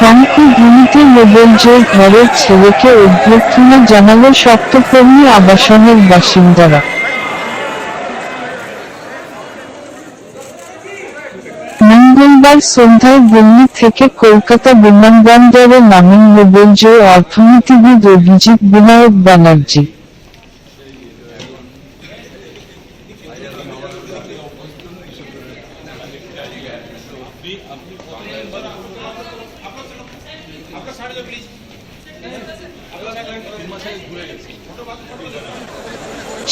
শঙ্খধ্বনিতে Nobel জয়ী ঘরের ছেলেকে অভ্যর্থনা জানাল সপ্তপল্লী আবাসনের বাসিন্দারা। মঙ্গলবার সন্ধ্যায় দিল্লি থেকে কলকাতা বিমানবন্দরে নামেন নোবেল জয়ী অর্থনীতিবিদ অভিজিৎ বিনায়ক ব্যানার্জি।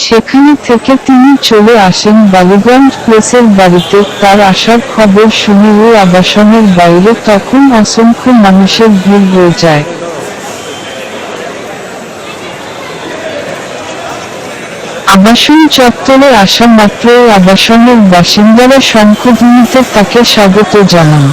সেখানে থেকে তিনি চলে আসেন বালিগঞ্জ প্লেসের বাড়িতে। তার আসার খবর শুনে ওই আবাসনের বাইরে তখন অসংখ্য মানুষের ভিড় হয়ে যায়। আবাসন চত্বরে আসা মাত্রই আবাসনের বাসিন্দারা শঙ্খধ্বনিতে তাকে স্বাগত জানান।